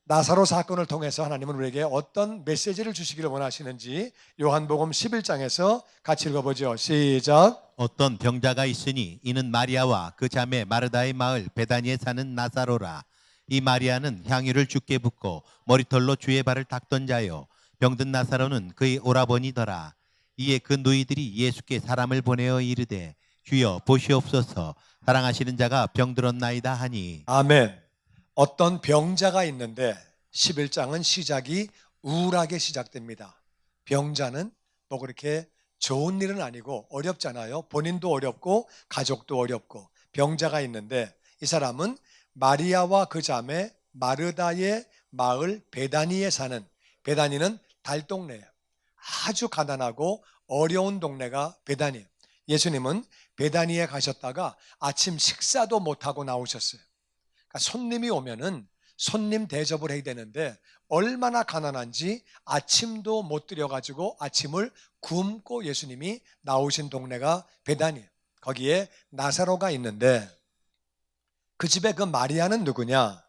나사로 사건을 통해서 하나님은 우리에게 어떤 메시지를 주시기를 원하시는지 요한복음 11장에서 같이 읽어보죠. 시작. 어떤 병자가 있으니 이는 마리아와 그 자매 마르다의 마을 베다니에 사는 나사로라. 이 마리아는 향유를 주께 붓고 머리털로 주의 발을 닦던 자요, 병든 나사로는 그의 오라버니더라. 이에 그 누이들이 예수께 사람을 보내어 이르되 주여 보시옵소서, 사랑하시는 자가 병들었나이다 하니. 아멘. 어떤 병자가 있는데 11장은 시작이 우울하게 시작됩니다. 병자는 뭐 그렇게 좋은 일은 아니고 어렵잖아요. 본인도 어렵고 가족도 어렵고 병자가 있는데 이 사람은 마리아와 그 자매 마르다의 마을 베다니에 사는, 베다니는 달동네예요. 아주 가난하고 어려운 동네가 베다니예요. 예수님은 베다니에 가셨다가 아침 식사도 못하고 나오셨어요. 그러니까 손님이 오면은 손님 대접을 해야 되는데 얼마나 가난한지 아침도 못 드려가지고 아침을 굶고 예수님이 나오신 동네가 베다니예요. 거기에 나사로가 있는데 그 집에 그 마리아는 누구냐?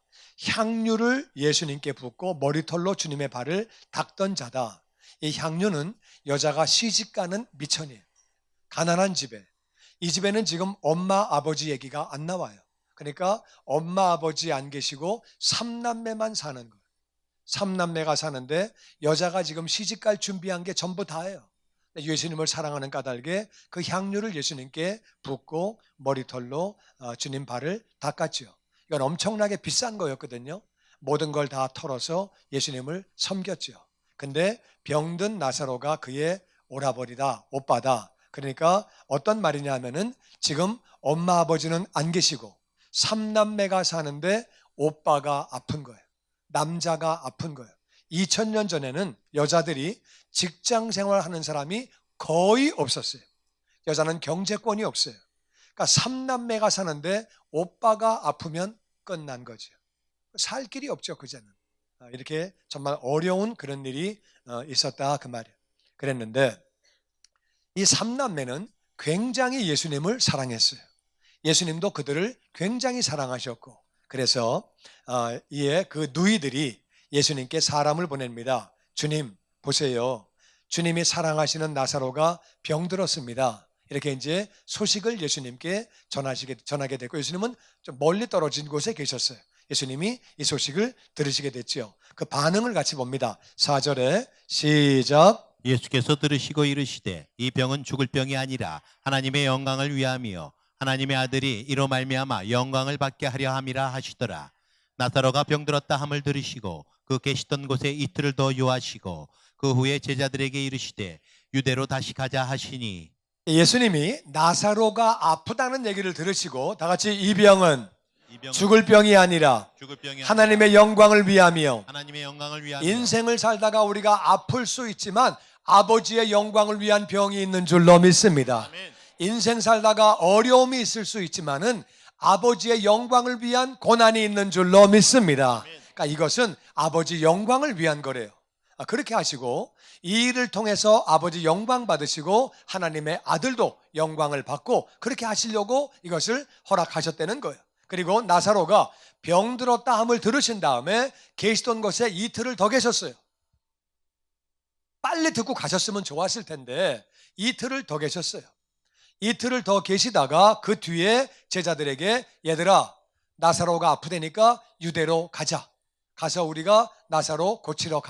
향유를 예수님께 붓고 머리털로 주님의 발을 닦던 자다. 이 향유는 여자가 시집가는 미천이에요. 가난한 집에. 이 집에는 지금 엄마 아버지 얘기가 안 나와요. 그러니까 엄마 아버지 안 계시고 삼남매만 사는 거예요. 삼남매가 사는데 여자가 지금 시집갈 준비한 게 전부 다예요. 예수님을 사랑하는 까닭에 그 향유를 예수님께 붓고 머리털로 주님 발을 닦았죠. 이건 엄청나게 비싼 거였거든요. 모든 걸 다 털어서 예수님을 섬겼죠. 근데 병든 나사로가 그의 오라버니다, 오빠다. 그러니까 어떤 말이냐 하면은 지금 엄마 아버지는 안 계시고 삼남매가 사는데 오빠가 아픈 거예요. 남자가 아픈 거예요. 2000년 전에는 여자들이 직장 생활하는 사람이 거의 없었어요. 여자는 경제권이 없어요. 그러니까 삼남매가 사는데 오빠가 아프면 끝난 거죠. 살 길이 없죠, 그제는. 이렇게 정말 어려운 그런 일이 있었다 그 말이에요. 그랬는데 이 삼남매는 굉장히 예수님을 사랑했어요. 예수님도 그들을 굉장히 사랑하셨고, 그래서 이에 그 누이들이 예수님께 사람을 보냅니다. 주님 보세요, 주님이 사랑하시는 나사로가 병들었습니다. 이렇게 이제 소식을 예수님께 전하게 됐고, 예수님은 좀 멀리 떨어진 곳에 계셨어요. 예수님이 이 소식을 들으시게 됐죠. 그 반응을 같이 봅니다. 4절에 시작. 예수께서 들으시고 이르시되 이 병은 죽을 병이 아니라 하나님의 영광을 위함이요 하나님의 아들이 이로 말미암아 영광을 받게 하려 함이라 하시더라. 나사로가 병들었다 함을 들으시고 그 계시던 곳에 이틀을 더 요하시고 그 후에 제자들에게 이르시되 유대로 다시 가자 하시니. 예수님이 나사로가 아프다는 얘기를 들으시고 다 같이 이 병은 죽을 병이 아니라 하나님의 영광을 위함이요 하나님의 영광을 위하며. 인생을 살다가 우리가 아플 수 있지만 아버지의 영광을 위한 병이 있는 줄로 믿습니다. 아멘. 인생 살다가 어려움이 있을 수 있지만은 아버지의 영광을 위한 고난이 있는 줄로 믿습니다. 그러니까 이것은 아버지 영광을 위한 거래요. 그렇게 하시고 이 일을 통해서 아버지 영광 받으시고 하나님의 아들도 영광을 받고 그렇게 하시려고 이것을 허락하셨다는 거예요. 그리고 나사로가 병들었다 함을 들으신 다음에 계시던 곳에 이틀을 더 계셨어요. 빨리 듣고 가셨으면 좋았을 텐데 이틀을 더 계셨어요. 이틀을 더 계시다가 그 뒤에 제자들에게 얘들아 나사로가 아프다니까 유대로 가자. 가서 우리가 나사로 고치러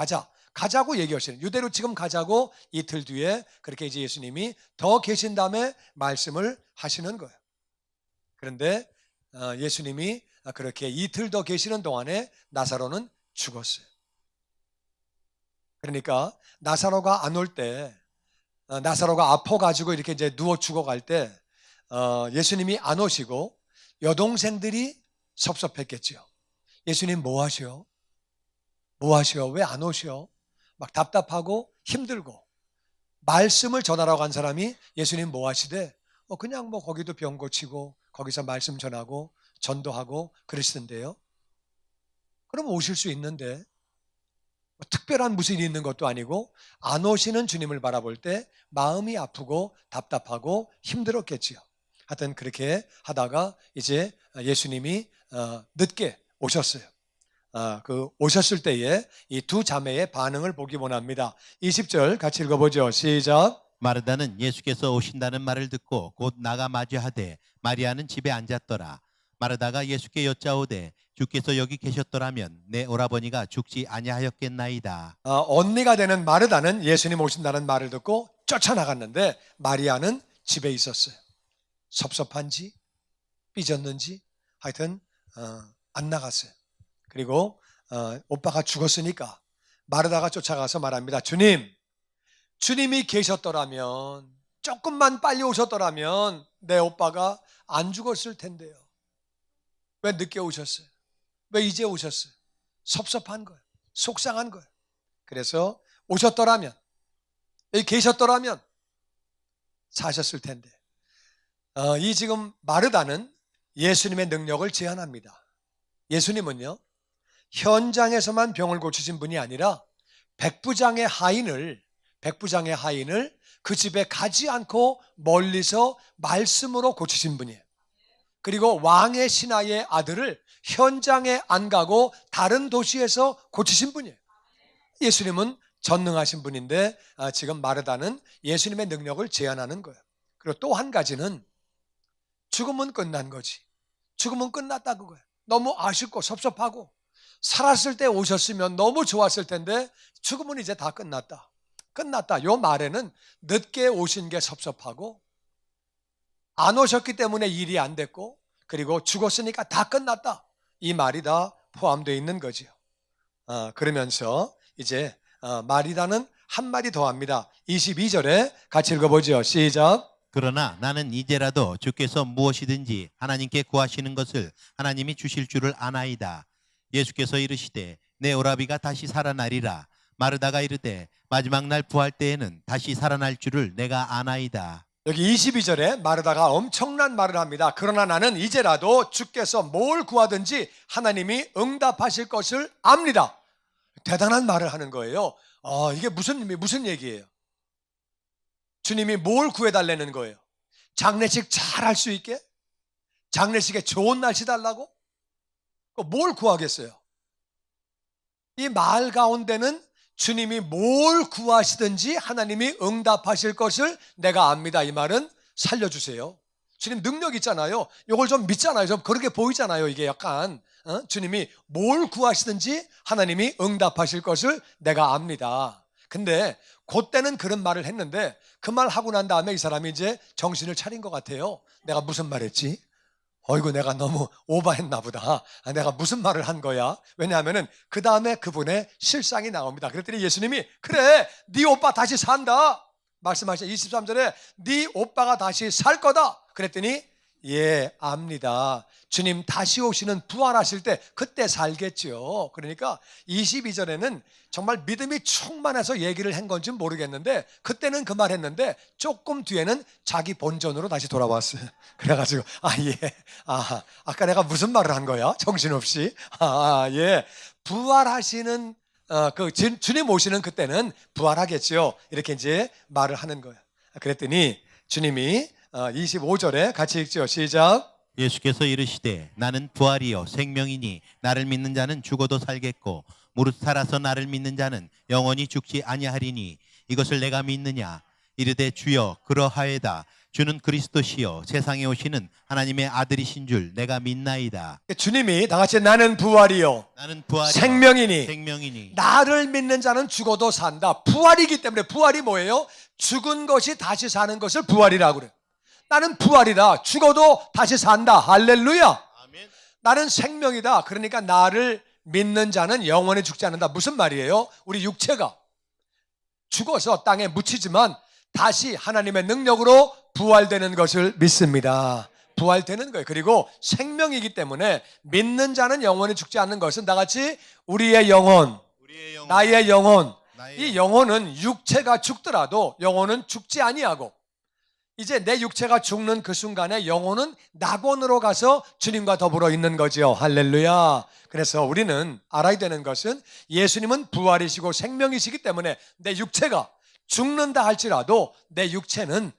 가자고 얘기하시는, 유대로 지금 가자고 이틀 뒤에 그렇게 이제 예수님이 더 계신 다음에 말씀을 하시는 거예요. 그런데 예수님이 그렇게 이틀 더 계시는 동안에 나사로는 죽었어요. 그러니까 나사로가 안 올 때, 나사로가 아파가지고 이렇게 이제 누워 죽어갈 때 예수님이 안 오시고 여동생들이 섭섭했겠죠. 예수님 뭐 하셔? 뭐 하셔? 왜 안 오셔? 막 답답하고 힘들고 말씀을 전하러 간 사람이 예수님 뭐 하시대? 그냥 뭐 거기도 병 고치고 거기서 말씀 전하고 전도하고 그러시던데요. 그럼 오실 수 있는데 특별한 무슨 일이 있는 것도 아니고 안 오시는 주님을 바라볼 때 마음이 아프고 답답하고 힘들었겠지요. 하여튼 그렇게 하다가 이제 예수님이 늦게 오셨어요. 오셨을 때에 이 두 자매의 반응을 보기 원합니다. 20절 같이 읽어보죠. 시작. 마르다는 예수께서 오신다는 말을 듣고 곧 나가 맞이하되 마리아는 집에 앉았더라. 마르다가 예수께 여짜오되 주께서 여기 계셨더라면 내 오라버니가 죽지 아니하였겠나이다. 언니가 되는 마르다는 예수님 오신다는 말을 듣고 쫓아나갔는데 마리아는 집에 있었어요. 섭섭한지 삐졌는지 하여튼 안 나갔어요. 그리고 오빠가 죽었으니까 마르다가 쫓아가서 말합니다. 주님이 계셨더라면, 조금만 빨리 오셨더라면 내 오빠가 안 죽었을 텐데요. 왜 늦게 오셨어요? 왜 이제 오셨어요? 섭섭한 거예요. 속상한 거예요. 그래서 오셨더라면, 여기 계셨더라면 사셨을 텐데. 이 지금 마르다는 예수님의 능력을 제한합니다. 예수님은요, 현장에서만 병을 고치신 분이 아니라 백부장의 하인을 그 집에 가지 않고 멀리서 말씀으로 고치신 분이에요. 그리고 왕의 신하의 아들을 현장에 안 가고 다른 도시에서 고치신 분이에요. 예수님은 전능하신 분인데 지금 마르다는 예수님의 능력을 제한하는 거예요. 그리고 또 한 가지는 죽음은 끝난 거지. 죽음은 끝났다 그거예요. 너무 아쉽고 섭섭하고 살았을 때 오셨으면 너무 좋았을 텐데 죽음은 이제 다 끝났다. 요 말에는 늦게 오신 게 섭섭하고 안 오셨기 때문에 일이 안 됐고 그리고 죽었으니까 다 끝났다. 이 말이 다 포함되어 있는 거지요. 그러면서 이제 마리다는 한 마디 더 합니다. 22절에 같이 읽어보죠. 시작. 그러나 나는 이제라도 주께서 무엇이든지 하나님께 구하시는 것을 하나님이 주실 줄을 아나이다. 예수께서 이르시되 내 오라비가 다시 살아나리라. 마르다가 이르되 마지막 날 부활 때에는 다시 살아날 줄을 내가 아나이다. 여기 22절에 마르다가 엄청난 말을 합니다. 그러나 나는 이제라도 주께서 뭘 구하든지 하나님이 응답하실 것을 압니다. 대단한 말을 하는 거예요. 이게 무슨 얘기예요? 주님이 뭘 구해달라는 거예요? 장례식 잘 할 수 있게? 장례식에 좋은 날씨 달라고? 뭘 구하겠어요? 이 말 가운데는 주님이 뭘 구하시든지 하나님이 응답하실 것을 내가 압니다. 이 말은 살려주세요. 주님 능력 있잖아요. 이걸 좀 믿잖아요. 좀 그렇게 보이잖아요. 이게 약간 주님이 뭘 구하시든지 하나님이 응답하실 것을 내가 압니다. 근데 그때는 그런 말을 했는데 그 말 하고 난 다음에 이 사람이 이제 정신을 차린 것 같아요. 내가 무슨 말 했지? 어이구 내가 너무 오버했나 보다. 내가 무슨 말을 한 거야? 왜냐하면은 그 다음에 그분의 실상이 나옵니다. 그랬더니 예수님이 그래 네 오빠 다시 산다 말씀하셔. 23절에 네 오빠가 다시 살 거다 그랬더니 예 압니다. 주님 다시 오시는 부활하실 때 그때 살겠죠. 그러니까 22절에는 정말 믿음이 충만해서 얘기를 한 건지 모르겠는데 그때는 그 말 했는데 조금 뒤에는 자기 본전으로 다시 돌아왔어요. 그래가지고 아까 내가 무슨 말을 한 거야? 정신없이 예 부활하시는 주님 오시는 그때는 부활하겠죠. 이렇게 이제 말을 하는 거예요. 그랬더니 주님이 25절에 같이 읽죠. 시작. 예수께서 이르시되 나는 부활이요 생명이니 나를 믿는 자는 죽어도 살겠고 무릇 살아서 나를 믿는 자는 영원히 죽지 아니하리니 이것을 내가 믿느냐. 이르되 주여 그러하에다. 주는 그리스도시요 세상에 오시는 하나님의 아들이신 줄 내가 믿나이다. 주님이 다같이 나는 부활이요 생명이니 나를 믿는 자는 죽어도 산다. 부활이기 때문에 부활이 뭐예요? 죽은 것이 다시 사는 것을 부활이라고 그래요. 나는 부활이다. 죽어도 다시 산다. 할렐루야. 아멘. 나는 생명이다. 그러니까 나를 믿는 자는 영원히 죽지 않는다. 무슨 말이에요? 우리 육체가 죽어서 땅에 묻히지만 다시 하나님의 능력으로 부활되는 것을 믿습니다. 부활되는 거예요. 그리고 생명이기 때문에 믿는 자는 영원히 죽지 않는 것은 다같이 우리의 영혼, 나의 영혼. 이 영혼은 육체가 죽더라도 영혼은 죽지 아니하고 이제 내 육체가 죽는 그 순간에 영혼은 낙원으로 가서 주님과 더불어 있는 거죠. 할렐루야. 그래서 우리는 알아야 되는 것은 예수님은 부활이시고 생명이시기 때문에 내 육체가 죽는다 할지라도 내 육체는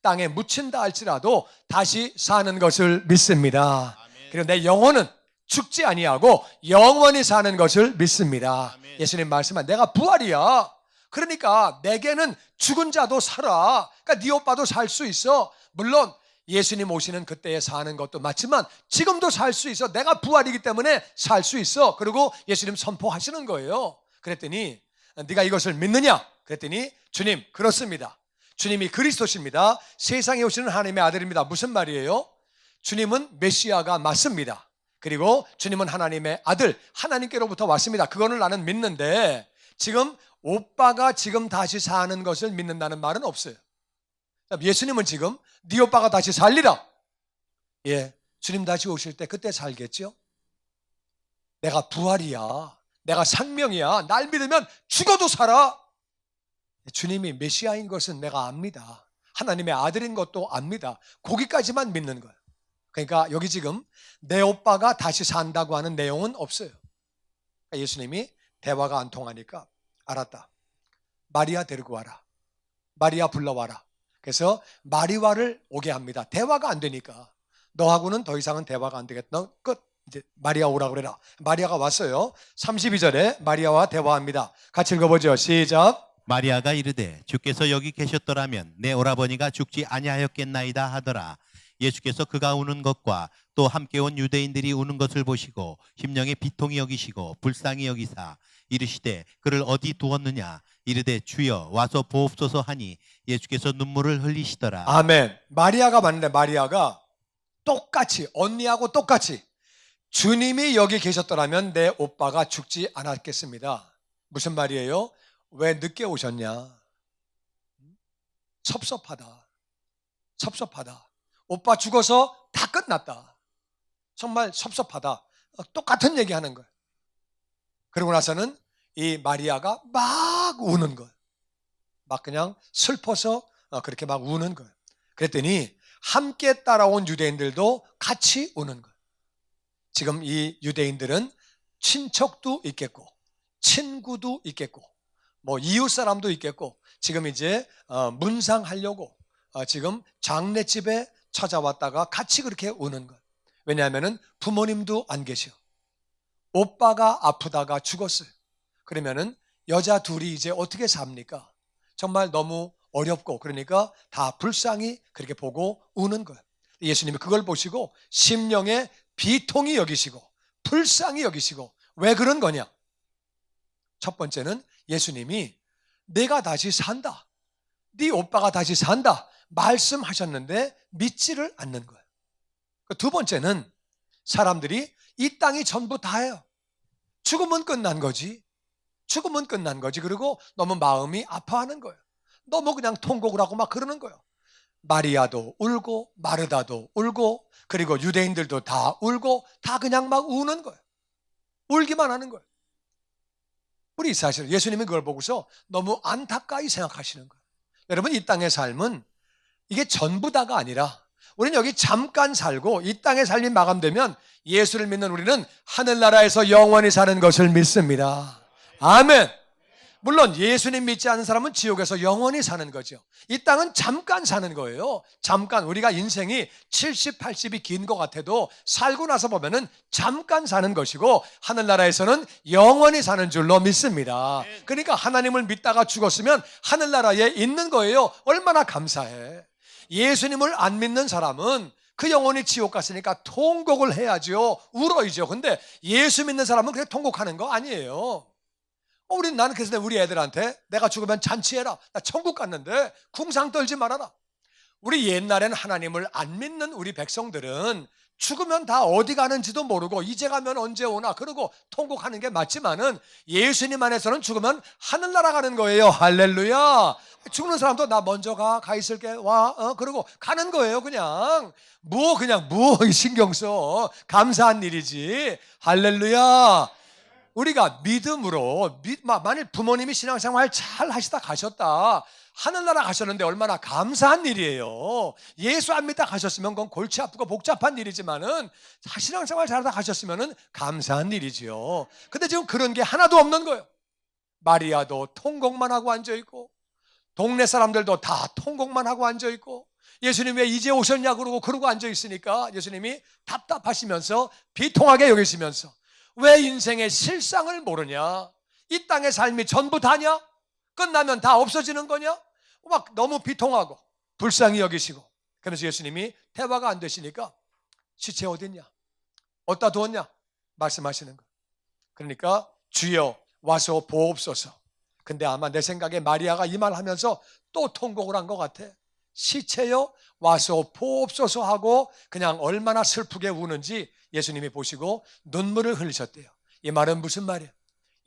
땅에 묻힌다 할지라도 다시 사는 것을 믿습니다. 그리고 내 영혼은 죽지 아니하고 영원히 사는 것을 믿습니다. 예수님 말씀은 내가 부활이야. 그러니까 내게는 죽은 자도 살아. 그러니까 네 오빠도 살 수 있어. 물론 예수님 오시는 그때에 사는 것도 맞지만 지금도 살 수 있어. 내가 부활이기 때문에 살 수 있어. 그리고 예수님 선포하시는 거예요. 그랬더니 네가 이것을 믿느냐? 그랬더니 주님 그렇습니다. 주님이 그리스도십니다. 세상에 오시는 하나님의 아들입니다. 무슨 말이에요? 주님은 메시아가 맞습니다. 그리고 주님은 하나님의 아들, 하나님께로부터 왔습니다. 그거는 나는 믿는데 지금 오빠가 지금 다시 사는 것을 믿는다는 말은 없어요. 예수님은 지금 네 오빠가 다시 살리라. 예, 주님 다시 오실 때 그때 살겠죠? 내가 부활이야. 내가 생명이야. 날 믿으면 죽어도 살아. 주님이 메시아인 것은 내가 압니다. 하나님의 아들인 것도 압니다. 거기까지만 믿는 거예요. 그러니까 여기 지금 내 오빠가 다시 산다고 하는 내용은 없어요. 예수님이 대화가 안 통하니까 알았다. 마리아 데리고 와라. 마리아 불러와라. 그래서 마리아를 오게 합니다. 대화가 안 되니까 너하고는 더 이상은 대화가 안 되겠다. 너 끝. 이제 마리아 오라 그래라. 마리아가 왔어요. 32절에 마리아와 대화합니다. 같이 읽어보죠. 시작. 마리아가 이르되 주께서 여기 계셨더라면 내 오라버니가 죽지 아니하였겠나이다 하더라. 예수께서 그가 우는 것과 또 함께 온 유대인들이 우는 것을 보시고 심령에 비통히 여기시고 불쌍히 여기사 이르시되 그를 어디 두었느냐 이르되 주여 와서 보옵소서 하니 예수께서 눈물을 흘리시더라. 아멘. 마리아가 왔는데 마리아가 똑같이 언니하고 똑같이 주님이 여기 계셨더라면 내 오빠가 죽지 않았겠습니다. 무슨 말이에요? 왜 늦게 오셨냐? 섭섭하다. 섭섭하다. 오빠 죽어서 다 끝났다. 정말 섭섭하다. 똑같은 얘기하는 거예요. 그러고 나서는 이 마리아가 막 우는 거예요. 막 그냥 슬퍼서 그렇게 막 우는 거예요. 그랬더니 함께 따라온 유대인들도 같이 우는 거예요. 지금 이 유대인들은 친척도 있겠고 친구도 있겠고 뭐 이웃 사람도 있겠고 지금 이제 문상하려고 지금 장례집에 찾아왔다가 같이 그렇게 우는 거예요. 왜냐하면 부모님도 안 계셔. 오빠가 아프다가 죽었어요. 그러면은 여자 둘이 이제 어떻게 삽니까? 정말 너무 어렵고 그러니까 다 불쌍히 그렇게 보고 우는 거예요. 예수님이 그걸 보시고 심령에 비통히 여기시고 불쌍히 여기시고 왜 그런 거냐? 첫 번째는 예수님이 내가 다시 산다. 네 오빠가 다시 산다. 말씀하셨는데 믿지를 않는 거예요. 두 번째는 사람들이 이 땅이 전부 다예요. 죽으면 끝난 거지. 죽으면 끝난 거지. 그리고 너무 마음이 아파하는 거예요. 너무 그냥 통곡을 하고 막 그러는 거예요. 마리아도 울고 마르다도 울고 그리고 유대인들도 다 울고 다 그냥 막 우는 거예요. 울기만 하는 거예요. 우리 사실 예수님이 그걸 보고서 너무 안타까이 생각하시는 거예요. 여러분 이 땅의 삶은 이게 전부 다가 아니라 우리는 여기 잠깐 살고 이 땅의 삶이 마감되면 예수를 믿는 우리는 하늘나라에서 영원히 사는 것을 믿습니다. 아멘. 물론 예수님 믿지 않는 사람은 지옥에서 영원히 사는 거죠. 이 땅은 잠깐 사는 거예요. 잠깐 우리가 인생이 70, 80이 긴 것 같아도 살고 나서 보면은 잠깐 사는 것이고 하늘나라에서는 영원히 사는 줄로 믿습니다. 그러니까 하나님을 믿다가 죽었으면 하늘나라에 있는 거예요. 얼마나 감사해. 예수님을 안 믿는 사람은 그 영혼이 지옥 갔으니까 통곡을 해야죠. 울어야죠. 근데 예수 믿는 사람은 그냥 통곡하는 거 아니에요. 나는 그래서 우리 애들한테 내가 죽으면 잔치해라. 나 천국 갔는데 궁상 떨지 말아라. 우리 옛날에는 하나님을 안 믿는 우리 백성들은 죽으면 다 어디 가는지도 모르고 이제 가면 언제 오나 그러고 통곡하는 게 맞지만은 예수님 안에서는 죽으면 하늘나라 가는 거예요. 할렐루야. 죽는 사람도 나 먼저 가 있을게 와 그러고 가는 거예요. 그냥 신경 써. 감사한 일이지. 할렐루야. 우리가 믿음으로 만일 부모님이 신앙생활 잘 하시다 가셨다 하늘나라 가셨는데 얼마나 감사한 일이에요. 예수 안 믿다 가셨으면 그건 골치 아프고 복잡한 일이지만은 신앙생활 잘하다 가셨으면은 감사한 일이지요. 근데 지금 그런 게 하나도 없는 거예요. 마리아도 통곡만 하고 앉아있고 동네 사람들도 다 통곡만 하고 앉아있고 예수님 왜 이제 오셨냐 그러고 앉아 있으니까 예수님이 답답하시면서 비통하게 여기시면서 왜 인생의 실상을 모르냐? 이 땅의 삶이 전부 다냐? 끝나면 다 없어지는 거냐? 막 너무 비통하고 불쌍히 여기시고 그러면서 예수님이 대화가 안 되시니까 시체 어딨냐? 어디다 두었냐? 말씀하시는 거. 그러니까 주여 와서 보옵소서. 근데 아마 내 생각에 마리아가 이 말 하면서 또 통곡을 한 것 같아. 시체여 와서 보옵소서 하고 그냥 얼마나 슬프게 우는지 예수님이 보시고 눈물을 흘리셨대요. 이 말은 무슨 말이에요?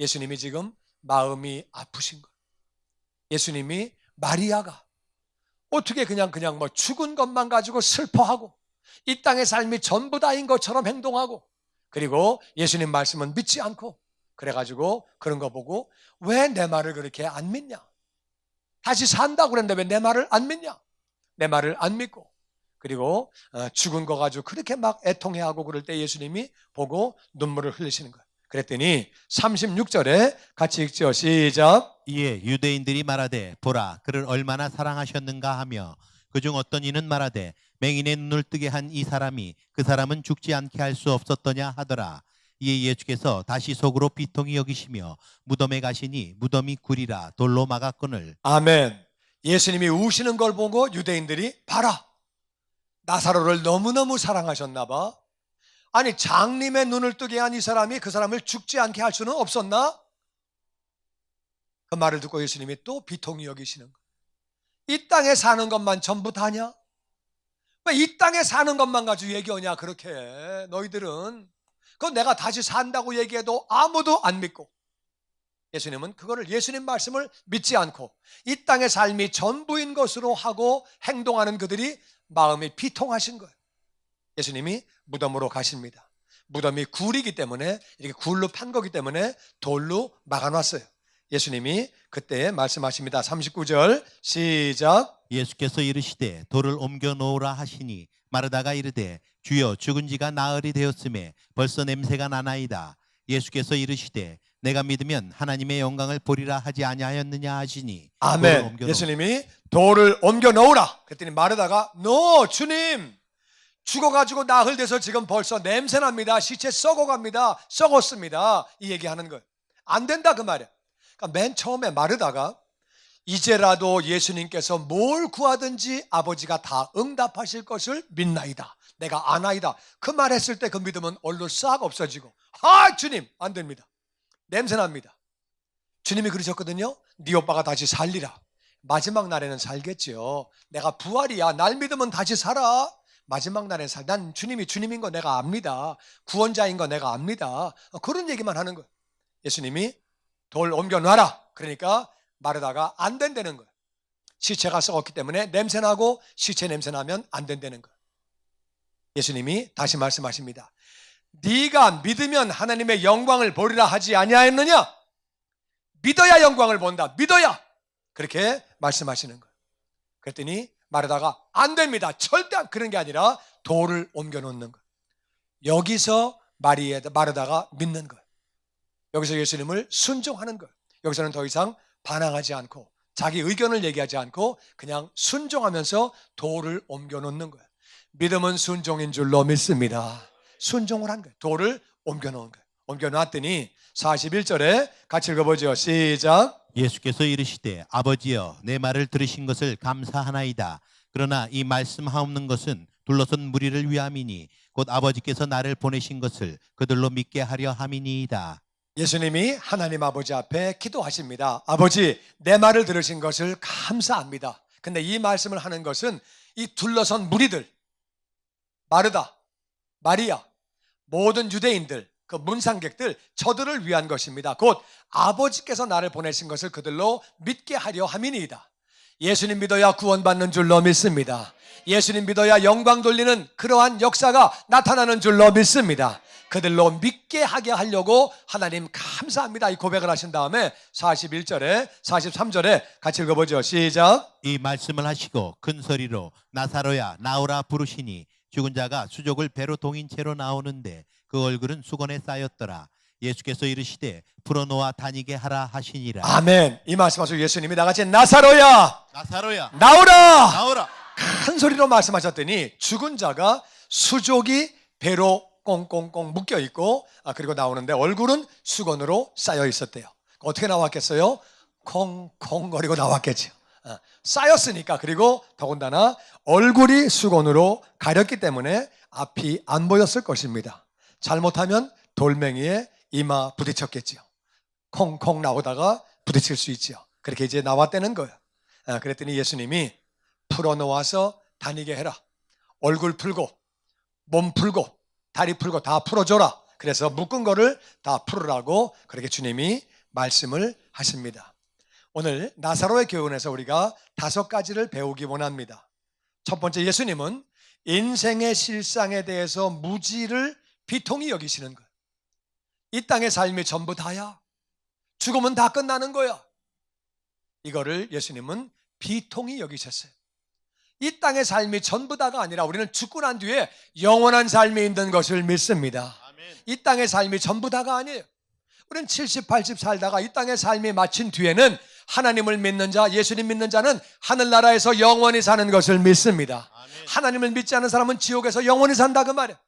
예수님이 지금 마음이 아프신 거예요. 예수님이 마리아가 어떻게 그냥 뭐 죽은 것만 가지고 슬퍼하고 이 땅의 삶이 전부 다인 것처럼 행동하고 그리고 예수님 말씀은 믿지 않고 그래가지고 그런 거 보고 왜 내 말을 그렇게 안 믿냐? 다시 산다고 그랬는데 왜 내 말을 안 믿냐? 내 말을 안 믿고 그리고 죽은 거 가지고 그렇게 막 애통해하고 그럴 때 예수님이 보고 눈물을 흘리시는 거예요. 그랬더니 36절에 같이 읽죠. 시작. 이에 유대인들이 말하되 보라 그를 얼마나 사랑하셨는가 하며 그중 어떤 이는 말하되 맹인의 눈을 뜨게 한 이 사람이 그 사람은 죽지 않게 할 수 없었더냐 하더라. 이에 예수께서 다시 속으로 비통히 여기시며 무덤에 가시니 무덤이 구리라 돌로 막았거늘. 아멘. 예수님이 우시는 걸 보고 유대인들이 봐라. 나사로를 너무너무 사랑하셨나 봐. 아니 장님의 눈을 뜨게 한 이 사람이 그 사람을 죽지 않게 할 수는 없었나? 그 말을 듣고 예수님이 또 비통히 여기시는 거예요. 이 땅에 사는 것만 전부 다냐? 왜 이 땅에 사는 것만 가지고 얘기하냐 그렇게 너희들은. 그건 내가 다시 산다고 얘기해도 아무도 안 믿고 예수님은 그거를 예수님 말씀을 믿지 않고 이 땅의 삶이 전부인 것으로 하고 행동하는 그들이 마음이 비통하신 거예요. 예수님이 무덤으로 가십니다. 무덤이 굴이기 때문에 이렇게 굴로 판 거기 때문에 돌로 막아놨어요. 예수님이 그때 말씀하십니다. 39절 시작. 예수께서 이르시되 돌을 옮겨 놓으라 하시니 마르다가 이르되 주여 죽은 지가 나흘이 되었음에 벌써 냄새가 나나이다. 예수께서 이르시되 내가 믿으면 하나님의 영광을 보리라 하지 아니하였느냐 하시니 아멘. 예수님이 돌을 옮겨 놓으라 그랬더니 마르다가 너 주님 죽어가지고 나흘 돼서 지금 벌써 냄새납니다. 시체 썩어갑니다. 썩었습니다. 이 얘기하는 거예요. 안 된다 그 말이에요. 그러니까 맨 처음에 마르다가 이제라도 예수님께서 뭘 구하든지 아버지가 다 응답하실 것을 믿나이다. 내가 아나이다. 그 말했을 때 그 믿음은 얼른 싹 없어지고 주님 안 됩니다. 냄새납니다. 주님이 그러셨거든요. 네 오빠가 다시 살리라. 마지막 날에는 살겠죠. 내가 부활이야. 날 믿으면 다시 살아. 마지막 날에 난 주님이 주님인 거 내가 압니다. 구원자인 거 내가 압니다. 그런 얘기만 하는 거예요. 예수님이 돌 옮겨놔라. 그러니까 마르다가 안 된다는 거예요. 시체가 썩었기 때문에 냄새나고 시체 냄새나면 안 된다는 거예요. 예수님이 다시 말씀하십니다. 네가 믿으면 하나님의 영광을 보리라 하지 아니하였느냐? 믿어야 영광을 본다. 믿어야. 그렇게 말씀하시는 거예요. 그랬더니 마르다가 안 됩니다. 절대 그런 게 아니라 돌을 옮겨 놓는 거예요. 여기서 마르다가 믿는 거예요. 여기서 예수님을 순종하는 거예요. 여기서는 더 이상 반항하지 않고 자기 의견을 얘기하지 않고 그냥 순종하면서 돌을 옮겨 놓는 거예요. 믿음은 순종인 줄로 믿습니다. 순종을 한 거예요. 돌을 옮겨 놓은 거예요. 옮겨 놨더니 41절에 같이 읽어보죠. 시작. 예수께서 이르시되 아버지여 내 말을 들으신 것을 감사하나이다. 그러나 이 말씀하옵는 것은 둘러선 무리를 위함이니 곧 아버지께서 나를 보내신 것을 그들로 믿게 하려 함이니이다. 예수님이 하나님 아버지 앞에 기도하십니다. 아버지, 내 말을 들으신 것을 감사합니다. 근데 이 말씀을 하는 것은 이 둘러선 무리들, 마르다, 마리아, 모든 유대인들, 그 문상객들, 저들을 위한 것입니다. 곧 아버지께서 나를 보내신 것을 그들로 믿게 하려 함이니이다. 예수님 믿어야 구원받는 줄로 믿습니다. 예수님 믿어야 영광 돌리는 그러한 역사가 나타나는 줄로 믿습니다. 그들로 믿게 하게 하려고 하나님 감사합니다. 이 고백을 하신 다음에 41절에 43절에 같이 읽어보죠. 시작. 이 말씀을 하시고 큰 소리로 나사로야 나오라 부르시니 죽은 자가 수족을 배로 동인 채로 나오는데 그 얼굴은 수건에 쌓였더라. 예수께서 이르시되 풀어놓아 다니게 하라 하시니라. 아멘. 이 말씀하시고 예수님이 나같이 나사로야 나사로야 나오라. 나오라. 큰 소리로 말씀하셨더니 죽은 자가 수족이 배로 꽁꽁꽁 묶여 있고 그리고 나오는데 얼굴은 수건으로 쌓여 있었대요. 어떻게 나왔겠어요? 콩콩거리고 나왔겠죠. 쌓였으니까. 그리고 더군다나 얼굴이 수건으로 가렸기 때문에 앞이 안 보였을 것입니다. 잘못하면 돌멩이에 이마 부딪혔겠죠. 콩콩 나오다가 부딪힐 수 있죠. 그렇게 이제 나왔다는 거예요. 그랬더니 예수님이 풀어놓아서 다니게 해라. 얼굴 풀고 몸 풀고 다리 풀고 다 풀어줘라. 그래서 묶은 거를 다 풀으라고 그렇게 주님이 말씀을 하십니다. 오늘 나사로의 교훈에서 우리가 5가지를 배우기 원합니다. 첫 번째, 예수님은 인생의 실상에 대해서 무지를 비통히 여기시는 거예요. 이 땅의 삶이 전부 다야. 죽으면 다 끝나는 거야. 이거를 예수님은 비통히 여기셨어요. 이 땅의 삶이 전부 다가 아니라 우리는 죽고 난 뒤에 영원한 삶이 있는 것을 믿습니다. 이 땅의 삶이 전부 다가 아니에요. 우리는 70, 80 살다가 이 땅의 삶이 마친 뒤에는 하나님을 믿는 자, 예수님 믿는 자는 하늘나라에서 영원히 사는 것을 믿습니다. 하나님을 믿지 않는 사람은 지옥에서 영원히 산다 그 말이에요.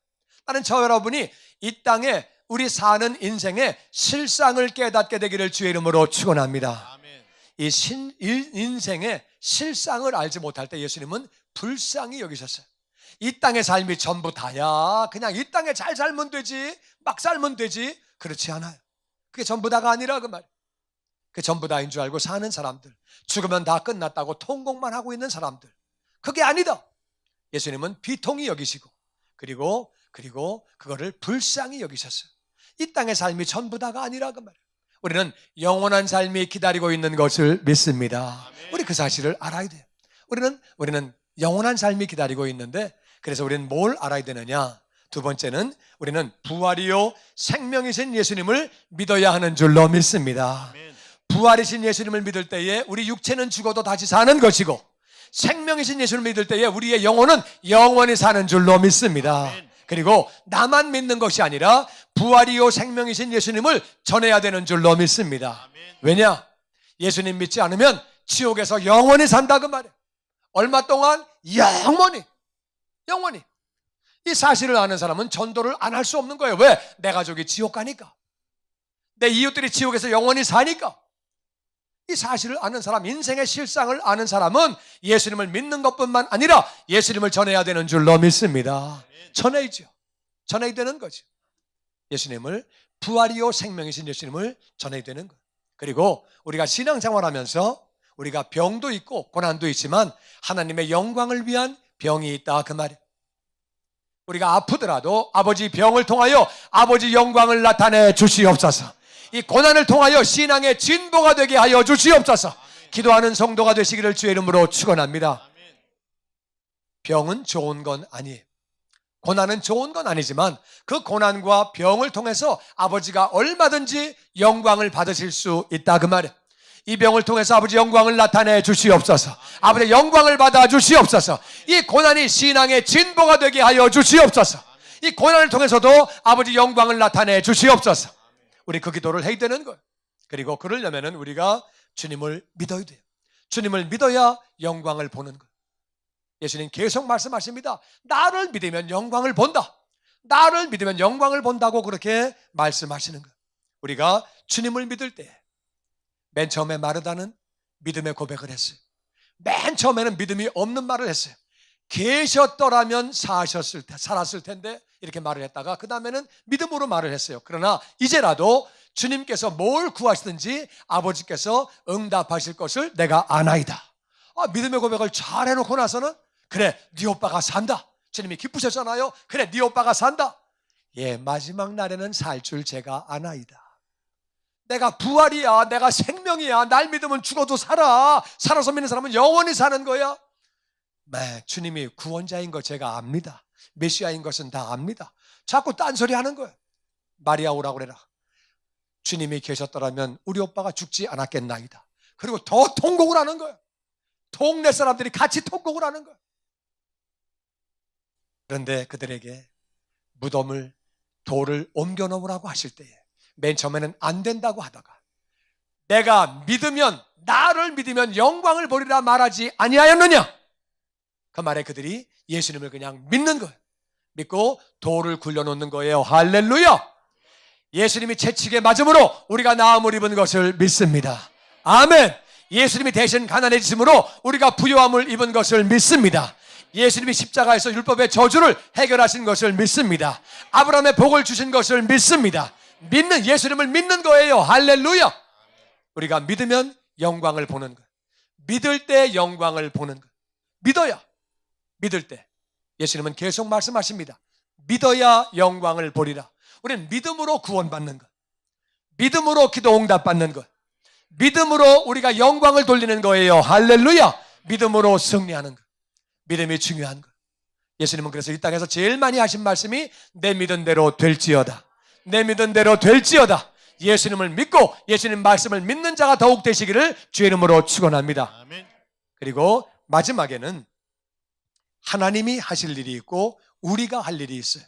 나는 저 여러분이 이 땅에 우리 사는 인생의 실상을 깨닫게 되기를 주의 이름으로 축원합니다. 이 인생의 실상을 알지 못할 때 예수님은 불쌍히 여기셨어요. 이 땅의 삶이 전부 다야. 그냥 이 땅에 잘 살면 되지, 막 살면 되지. 그렇지 않아요. 그게 전부 다가 아니라 그 말이에요. 그게 전부 다인 줄 알고 사는 사람들, 죽으면 다 끝났다고 통곡만 하고 있는 사람들, 그게 아니다. 예수님은 비통히 여기시고 그리고 그거를 불쌍히 여기셨어요. 이 땅의 삶이 전부 다가 아니라 그 말이에요. 우리는 영원한 삶이 기다리고 있는 것을 믿습니다. 우리 그 사실을 알아야 돼요. 우리는 영원한 삶이 기다리고 있는데, 그래서 우리는 뭘 알아야 되느냐? 두 번째는 우리는 부활이요 생명이신 예수님을 믿어야 하는 줄로 믿습니다. 부활이신 예수님을 믿을 때에 우리 육체는 죽어도 다시 사는 것이고, 생명이신 예수님을 믿을 때에 우리의 영혼은 영원히 사는 줄로 믿습니다. 그리고 나만 믿는 것이 아니라 부활이요 생명이신 예수님을 전해야 되는 줄로 믿습니다. 왜냐? 예수님 믿지 않으면 지옥에서 영원히 산다 그 말이에요. 얼마 동안? 영원히. 이 사실을 아는 사람은 전도를 안 할 수 없는 거예요. 왜? 내 가족이 지옥 가니까, 내 이웃들이 지옥에서 영원히 사니까. 이 사실을 아는 사람, 인생의 실상을 아는 사람은 예수님을 믿는 것뿐만 아니라 예수님을 전해야 되는 줄로 믿습니다. 전해야죠. 전해야 되는 거죠. 예수님을, 부활이요 생명이신 예수님을 전해야 되는 거예요. 그리고 우리가 신앙생활하면서 우리가 병도 있고 고난도 있지만 하나님의 영광을 위한 병이 있다 그 말이에요. 우리가 아프더라도 아버지 병을 통하여 아버지 영광을 나타내 주시옵소서. 이 고난을 통하여 신앙의 진보가 되게 하여 주시옵소서. 기도하는 성도가 되시기를 주의 이름으로 축원합니다. 병은 좋은 건 아니에요. 고난은 좋은 건 아니지만 그 고난과 병을 통해서 아버지가 얼마든지 영광을 받으실 수 있다 그 말이에요. 이 병을 통해서 아버지 영광을 나타내 주시옵소서. 아버지 영광을 받아 주시옵소서. 이 고난이 신앙의 진보가 되게 하여 주시옵소서. 이 고난을 통해서도 아버지 영광을 나타내 주시옵소서. 우리 그 기도를 해야 되는 거예요. 그리고 그러려면 우리가 주님을 믿어야 돼요. 주님을 믿어야 영광을 보는 거예요. 예수님 계속 말씀하십니다. 나를 믿으면 영광을 본다. 나를 믿으면 영광을 본다고 그렇게 말씀하시는 거예요. 우리가 주님을 믿을 때 맨 처음에 마르다는 믿음의 고백을 했어요. 맨 처음에는 믿음이 없는 말을 했어요. 계셨더라면 살았을 텐데 이렇게 말을 했다가 그 다음에는 믿음으로 말을 했어요. 그러나 이제라도 주님께서 뭘 구하시든지 아버지께서 응답하실 것을 내가 아나이다. 믿음의 고백을 잘 해놓고 나서는 그래 네 오빠가 산다. 주님이 기쁘셨잖아요. 그래 네 오빠가 산다. 예, 마지막 날에는 살 줄 제가 아나이다. 내가 부활이야, 내가 생명이야. 날 믿으면 죽어도 살아서 믿는 사람은 영원히 사는 거야. 네, 주님이 구원자인 거 제가 압니다. 메시아인 것은 다 압니다. 자꾸 딴소리 하는 거예요. 마리아 오라고 그래라. 주님이 계셨더라면 우리 오빠가 죽지 않았겠나이다. 그리고 더 통곡을 하는 거예요. 동네 사람들이 같이 통곡을 하는 거예요. 그런데 그들에게 무덤을, 돌을 옮겨 놓으라고 하실 때에 맨 처음에는 안 된다고 하다가 내가 믿으면, 나를 믿으면 영광을 보리라 말하지 아니하였느냐? 그 말에 그들이 예수님을 그냥 믿는 거예요. 믿고 돌을 굴려놓는 거예요. 할렐루야. 예수님이 채찍에 맞음으로 우리가 나음을 입은 것을 믿습니다. 아멘. 예수님이 대신 가난해지심으로 우리가 부요함을 입은 것을 믿습니다. 예수님이 십자가에서 율법의 저주를 해결하신 것을 믿습니다. 아브라함의 복을 주신 것을 믿습니다. 예수님을 믿는 거예요. 할렐루야. 우리가 믿으면 영광을 보는 거예요. 믿을 때 영광을 보는 거예요. 믿어야. 믿을 때. 예수님은 계속 말씀하십니다. 믿어야 영광을 보리라. 우리는 믿음으로 구원받는 것, 믿음으로 기도 응답받는 것, 믿음으로 우리가 영광을 돌리는 거예요. 할렐루야. 믿음으로 승리하는 것. 믿음이 중요한 것. 예수님은 그래서 이 땅에서 제일 많이 하신 말씀이 내 믿은 대로 될지어다. 내 믿은 대로 될지어다. 예수님을 믿고 예수님 말씀을 믿는 자가 더욱 되시기를 주의 이름으로 축원합니다. 아멘. 그리고 마지막에는 하나님이 하실 일이 있고 우리가 할 일이 있어요.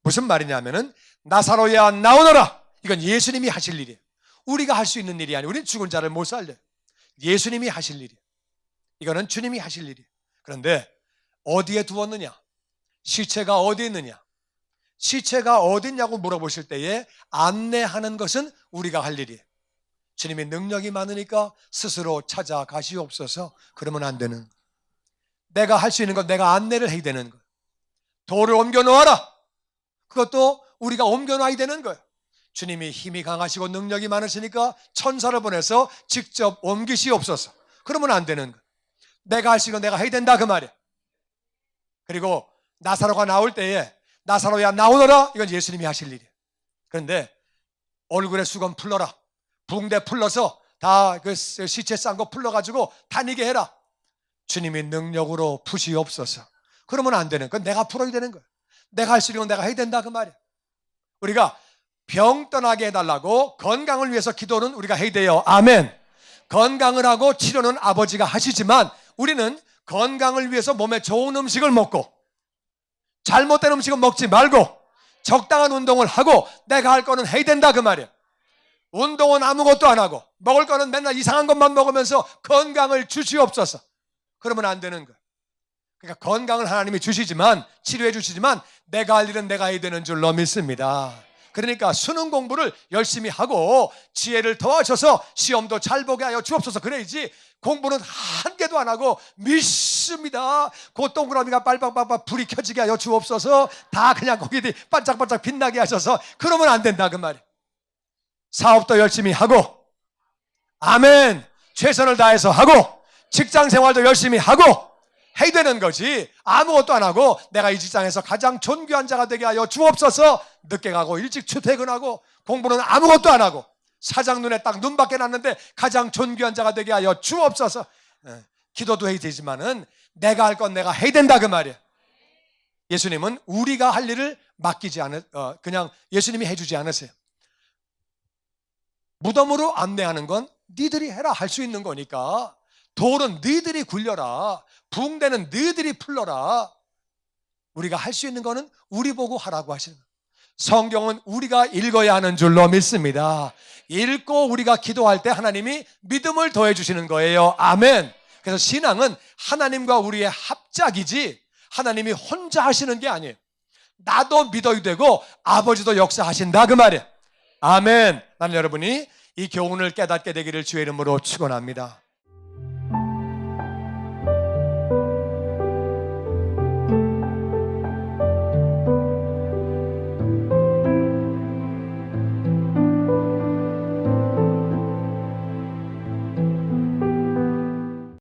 무슨 말이냐면은 나사로야 나오너라. 이건 예수님이 하실 일이에요. 우리가 할 수 있는 일이 아니에요. 우리는 죽은 자를 못 살려요. 예수님이 하실 일이에요. 이거는 주님이 하실 일이에요. 그런데 어디에 두었느냐? 시체가 어디 있느냐? 시체가 어디 있냐고 물어보실 때에 안내하는 것은 우리가 할 일이에요. 주님이 능력이 많으니까 스스로 찾아가시옵소서. 그러면 안 되는 거예요. 내가 할 수 있는 건 내가 안내를 해야 되는 거예요. 돌을 옮겨 놓아라. 그것도 우리가 옮겨 놔야 되는 거예요. 주님이 힘이 강하시고 능력이 많으시니까 천사를 보내서 직접 옮기시옵소서. 그러면 안 되는 거예요. 내가 할 수 있는 건 내가 해야 된다 그 말이에요. 그리고 나사로가 나올 때에 나사로야 나오너라. 이건 예수님이 하실 일이에요. 그런데 얼굴에 수건 풀러라. 붕대 풀러서 다 그 시체 싼 거 풀러가지고 다니게 해라. 주님이 능력으로 푸시옵소서. 그러면 안 되는 건 내가 풀어야 되는 거예요. 내가 할 수 있는 건 내가 해야 된다 그 말이에요. 우리가 병 떠나게 해달라고 건강을 위해서 기도는 우리가 해야 돼요. 아멘. 건강을 하고 치료는 아버지가 하시지만 우리는 건강을 위해서 몸에 좋은 음식을 먹고 잘못된 음식은 먹지 말고 적당한 운동을 하고 내가 할 거는 해야 된다 그 말이에요. 운동은 아무것도 안 하고 먹을 거는 맨날 이상한 것만 먹으면서 건강을 주시옵소서. 그러면 안 되는 거예요. 그러니까 건강을 하나님이 주시지만 치료해 주시지만 내가 할 일은 내가 해야 되는 줄로 믿습니다. 그러니까 수능 공부를 열심히 하고 지혜를 더하셔서 시험도 잘 보게 하여 주옵소서. 그래야지 공부는 한 개도 안 하고 믿습니다. 그 동그라미가 빨빡빨빡 불이 켜지게 하여 주옵소서. 다 그냥 거기 반짝반짝 빛나게 하셔서. 그러면 안 된다 그 말이에요. 사업도 열심히 하고 아멘. 최선을 다해서 하고 직장 생활도 열심히 하고 해야 되는 거지. 아무것도 안 하고 내가 이 직장에서 가장 존귀한 자가 되게 하여 주옵소서. 늦게 가고 일찍 출퇴근하고 공부는 아무것도 안 하고 사장 눈에 딱 눈밖에 났는데 가장 존귀한 자가 되게 하여 주옵소서. 기도도 해야 되지만은 내가 할 건 내가 해야 된다 그 말이야. 예수님은 우리가 할 일을 맡기지 그냥 예수님이 해주지 않으세요. 무덤으로 안내하는 건 니들이 해라 할 수 있는 거니까. 돌은 너희들이 굴려라. 붕대는 너희들이 풀러라. 우리가 할 수 있는 거는 우리 보고 하라고 하시는 거예요. 성경은 우리가 읽어야 하는 줄로 믿습니다. 읽고 우리가 기도할 때 하나님이 믿음을 더해 주시는 거예요. 아멘. 그래서 신앙은 하나님과 우리의 합작이지 하나님이 혼자 하시는 게 아니에요. 나도 믿어야 되고 아버지도 역사하신다 그 말이에요. 아멘. 나는 여러분이 이 교훈을 깨닫게 되기를 주의 이름으로 축원합니다.